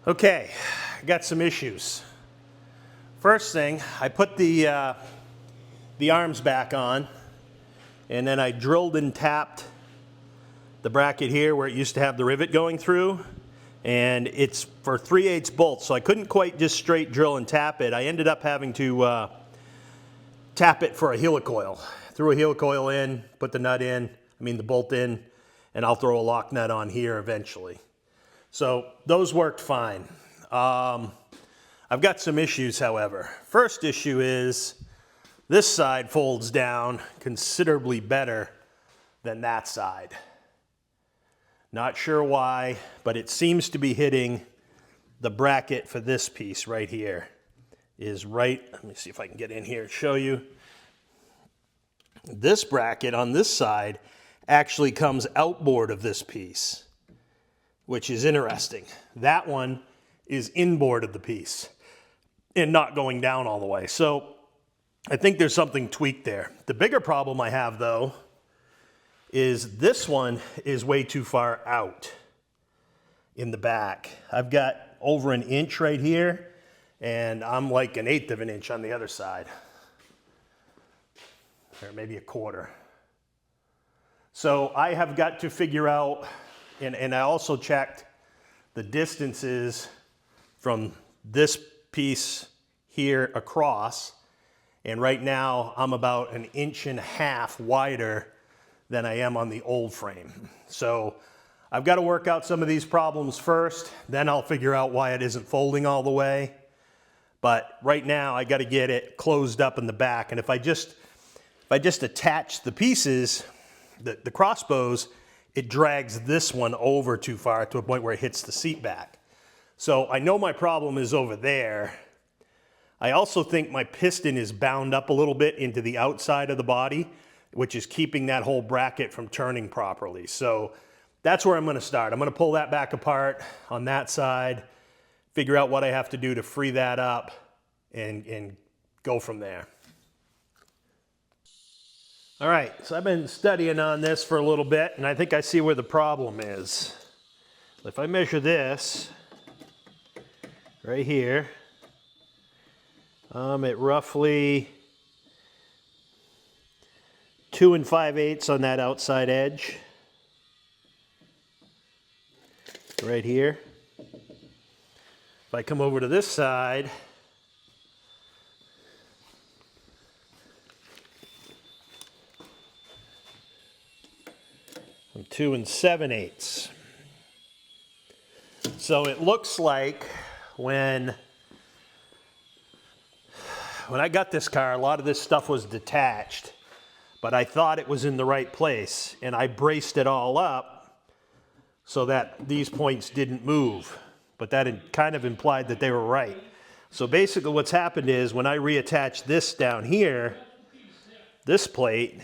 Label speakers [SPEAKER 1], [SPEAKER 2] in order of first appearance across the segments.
[SPEAKER 1] Okay, I got some issues. First thing, I put the arms back on, and then I drilled and tapped the bracket here where it used to have the rivet going through, and it's for 3/8 bolts, so I couldn't quite just straight drill and tap it. I ended up having to tap it for a helicoil. Threw a helicoil in, put the bolt in, and I'll throw a lock nut on here eventually. So those worked fine. I've got some issues, however. First issue is this side folds down considerably better than that side. Not sure why, but it seems to be hitting the bracket for this piece right here. Let me see if I can get in here and show you. This bracket on this side actually comes outboard of this piece, which is interesting. That one is inboard of the piece and not going down all the way. So I think there's something tweaked there. The bigger problem I have, though, is this one is way too far out in the back. I've got over an inch right here, and I'm like 1/8 of an inch on the other side. Or maybe a quarter. So I have got to figure out, and I also checked the distances from this piece here across, and right now I'm about 1.5 inches wider than I am on the old frame. So I've got to work out some of these problems first, then I'll figure out why it isn't folding all the way. But right now I got to get it closed up in the back, and if I just attach the pieces, the crossbows, it drags this one over too far to a point where it hits the seat back. So I know my problem is over there. I also think my piston is bound up a little bit into the outside of the body, which is keeping that whole bracket from turning properly. So that's where I'm going to start. I'm going to pull that back apart on that side, figure out what I have to do to free that up, and go from there. All right, so I've been studying on this for a little bit, and I think I see where the problem is. If I measure this right here, I'm at roughly 2 5/8 on that outside edge, right here. If I come over to this side, I'm 2 7/8. So it looks like when I got this car, a lot of this stuff was detached, but I thought it was in the right place, and I braced it all up so that these points didn't move, but that kind of implied that they were right. So basically what's happened is when I reattach this down here, this plate,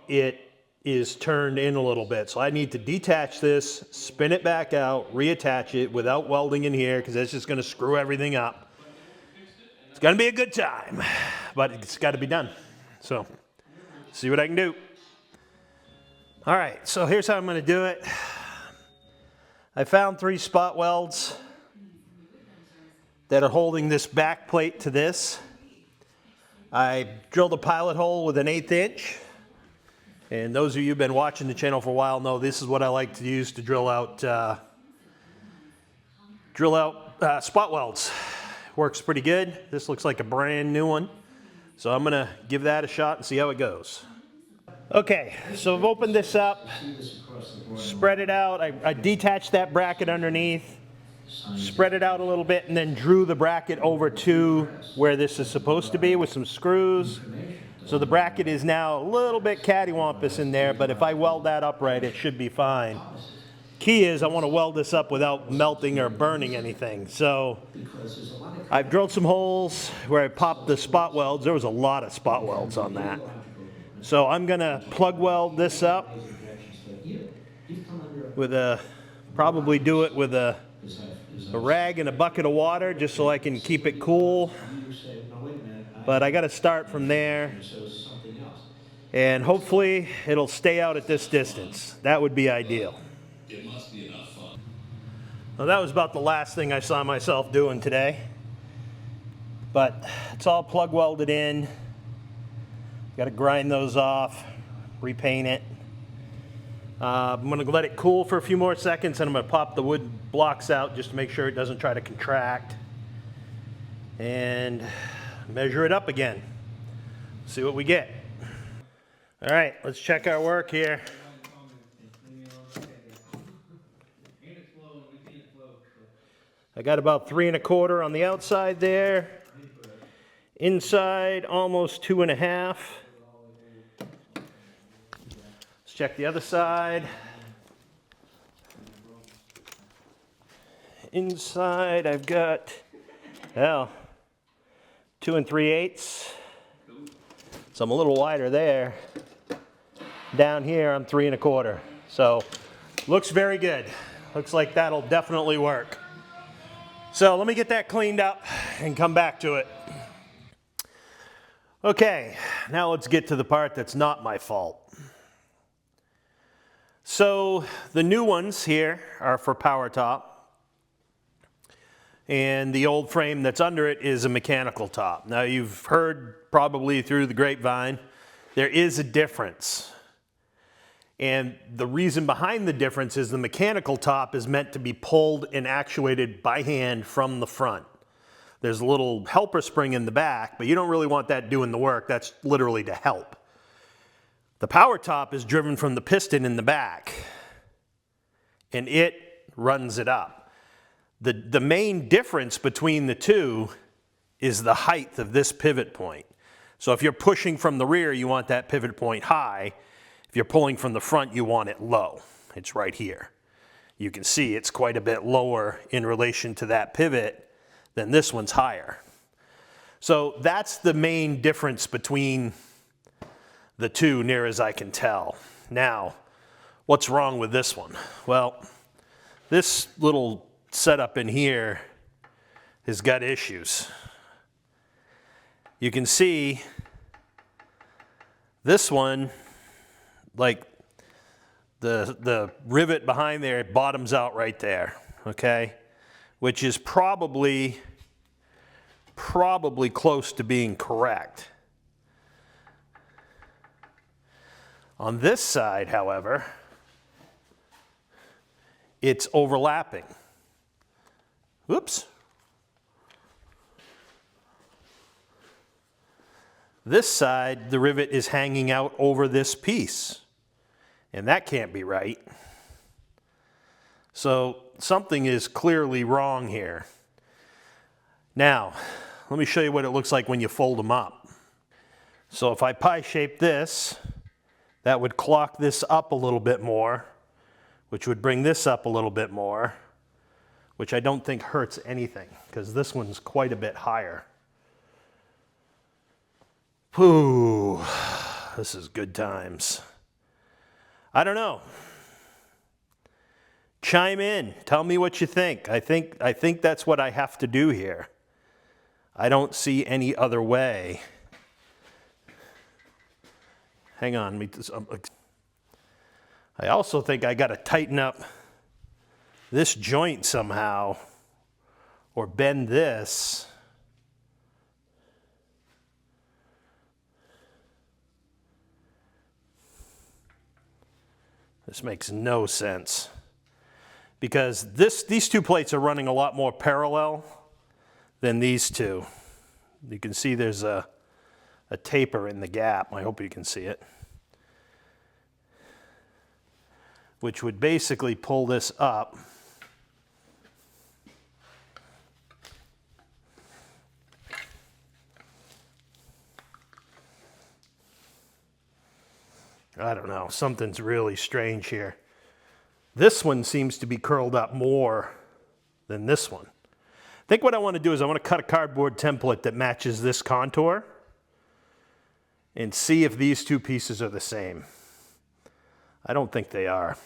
[SPEAKER 1] it is turned in a little bit. So I need to detach this, spin it back out, reattach it without welding in here, because that's just going to screw everything up. It's going to be a good time, but it's got to be done. So see what I can do. All right, so here's how I'm going to do it. I found 3 spot welds that are holding this back plate to this. I drilled a pilot hole with an 1/8 inch. And those of you who've been watching the channel for a while know this is what I like to use to drill out spot welds. Works pretty good. This looks like a brand new one. So I'm gonna give that a shot and see how it goes. Okay, so I've opened this up, spread it out. I detached that bracket underneath, spread it out a little bit, and then drew the bracket over to where this is supposed to be with some screws. So the bracket is now a little bit cattywampus in there, but if I weld that up right, it should be fine. Key is I want to weld this up without melting or burning anything. So I've drilled some holes where I popped the spot welds. There was a lot of spot welds on that. So I'm going to plug weld this up with probably do it with a rag and a bucket of water just so I can keep it cool. But I got to start from there, and hopefully it'll stay out at this distance. That would be ideal. Well, that was about the last thing I saw myself doing today. But it's all plug welded in. Got to grind those off, repaint it. I'm going to let it cool for a few more seconds, and I'm going to pop the wood blocks out just to make sure it doesn't try to contract. And measure it up again. See what we get. All right, let's check our work here. I got about 3 1/4 on the outside there. Inside, almost 2 1/2. Let's check the other side. Inside, I've got, well, 2 3/8. So I'm a little wider there. Down here, I'm 3 1/4. So, looks very good. Looks like that'll definitely work. So let me get that cleaned up and come back to it. Okay, now let's get to the part that's not my fault. So the new ones here are for power top, and the old frame that's under it is a mechanical top. Now you've heard probably through the grapevine, there is a difference. And the reason behind the difference is the mechanical top is meant to be pulled and actuated by hand from the front. There's a little helper spring in the back, but you don't really want that doing the work. That's literally to help. The power top is driven from the piston in the back, and it runs it up. The main difference between the two is the height of this pivot point. So if you're pushing from the rear, you want that pivot point high. If you're pulling from the front, you want it low. It's right here. You can see it's quite a bit lower in relation to that pivot than this one's higher. So that's the main difference between the two, near as I can tell. Now, what's wrong with this one? Well, this little setup in here has got issues. You can see this one, like the rivet behind there, it bottoms out right there, okay? Which is probably close to being correct. On this side, however, it's overlapping. Whoops. This side, the rivet is hanging out over this piece, and that can't be right. So something is clearly wrong here. Now, let me show you what it looks like when you fold them up. So if I pie shape this, that would clock this up a little bit more, which would bring this up a little bit more, which I don't think hurts anything, because this one's quite a bit higher. Whew, this is good times. I don't know. Chime in. Tell me what you think. I think that's what I have to do here. I don't see any other way. Hang on. I also think I got to tighten up this joint somehow, or bend this. This makes no sense, because these two plates are running a lot more parallel than these two. You can see there's a taper in the gap. I hope you can see it, which would basically pull this up. I don't know, something's really strange here. This one seems to be curled up more than this one. I think what I want to do is I want to cut a cardboard template that matches this contour and see if these two pieces are the same. I don't think they are.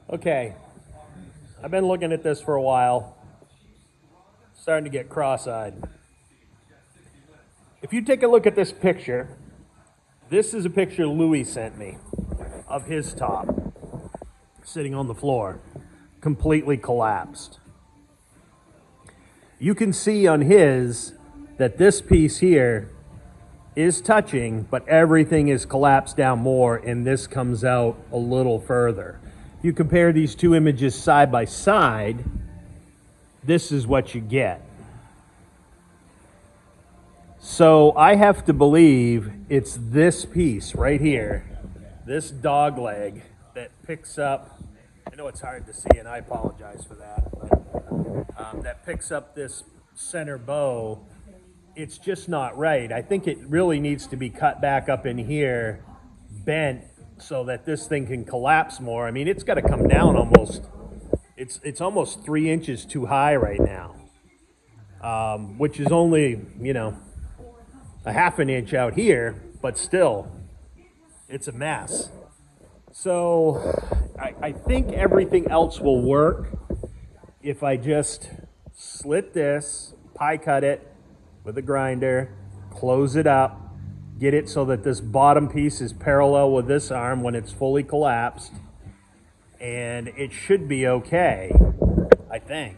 [SPEAKER 1] Okay, I've been looking at this for a while. Starting to get cross-eyed. If you take a look at this picture, this is a picture Louis sent me of his top sitting on the floor.
[SPEAKER 2] completely collapsed. You can see on his that this piece here is touching, but everything is collapsed down more, and this comes out a little further. If you compare these two images side by side, this is what you get. So I have to believe it's this piece right here, this dog leg, that picks up, I know it's hard to see and I apologize for that, but that picks up this center bow. It's just not right. I think it really needs to be cut back up in here, bent, so that this thing can collapse more. I mean, it's got to come down almost, it's almost 3 inches too high right now, which is only, you know, a half an inch out here, but still, it's a mess. So I think everything else will work if I just slit this, pie cut it with a grinder, close it up, get it so that this bottom piece is parallel with this arm when it's fully collapsed, and it should be okay, I think.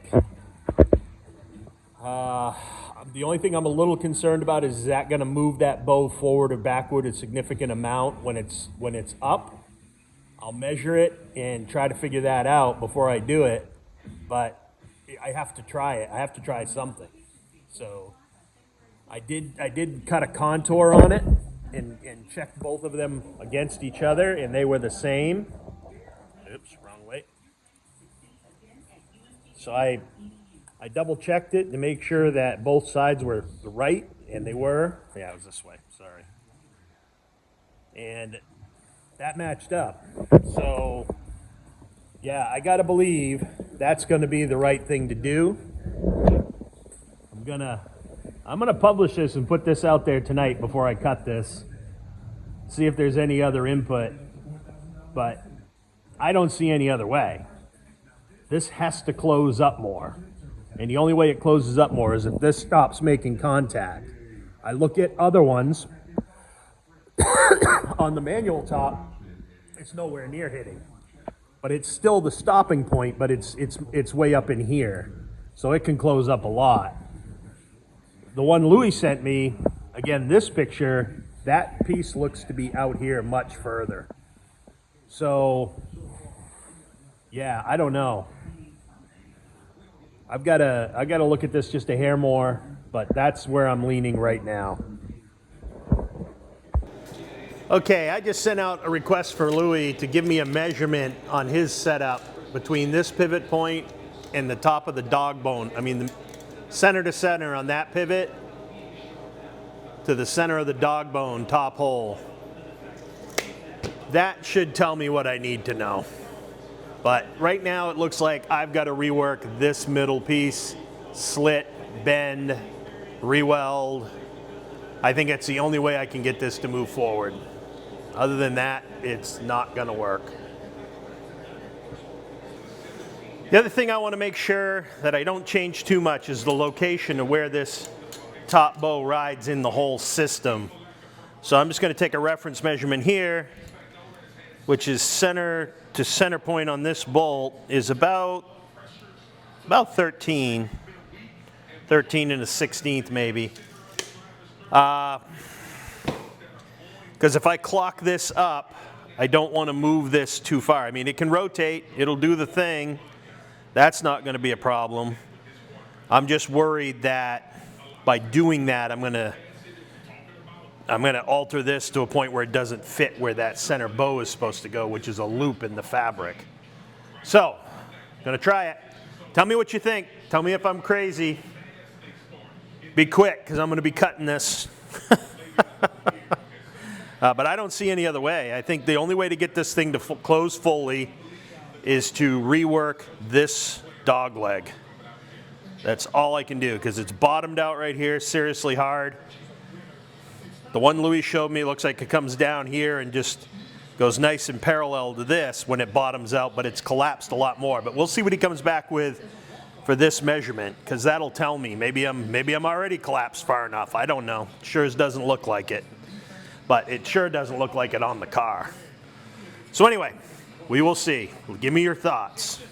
[SPEAKER 2] The only thing I'm a little concerned about is that going to move that bow forward or backward a significant amount when it's up. I'll measure it and try to figure that out before I do it, but I have to try it. I have to try something. So I did cut a contour on it and check both of them against each other, and they were the same. Oops, wrong way. So I double checked it to make sure that both sides were right, and they were. Yeah, it was this way, sorry. And that matched up. So yeah, I gotta believe that's gonna be the right thing to do. I'm gonna publish this and put this out there tonight before I cut this. See if there's any other input, but I don't see any other way. This has to close up more. And the only way it closes up more is if this stops making contact. I look at other ones on the manual top, it's nowhere near hitting. But it's still the stopping point, but it's way up in here. So it can close up a lot. The one Louis sent me, again, this picture, that piece looks to be out here much further. So, yeah, I don't know. I gotta look at this just a hair more, but that's where I'm leaning right now. Okay, I just sent out a request for Louis to give me a measurement on his setup between this pivot point and the top of the dog bone. I mean, the center to center on that pivot to the center of the dog bone top hole. That should tell me what I need to know. But right now it looks like I've got to rework this middle piece, slit, bend, re-weld. I think it's the only way I can get this to move forward. Other than that, it's not gonna work. The other thing I want to make sure that I don't change too much is the location of where this top bow rides in the whole system. So I'm just going to take a reference measurement here, which is center to center point on this bolt is about 13 and a 1/16 maybe. Because if I clock this up, I don't want to move this too far. I mean, it can rotate, it'll do the thing. That's not going to be a problem. I'm just worried that by doing that, I'm going to alter this to a point where it doesn't fit where that center bow is supposed to go, which is a loop in the fabric. So, I'm going to try it. Tell me what you think. Tell me if I'm crazy. Be quick, because I'm going to be cutting this. But I don't see any other way. I think the only way to get this thing to close fully is to rework this dog leg. That's all I can do, because it's bottomed out right here, seriously hard. The one Louis showed me looks like it comes down here and just goes nice and parallel to this when it bottoms out, but it's collapsed a lot more. But we'll see what he comes back with for this measurement, because that'll tell me. Maybe I'm already collapsed far enough. I don't know. Sure as doesn't look like it. But it sure doesn't look like it on the car. So anyway, we will see. Give me your thoughts.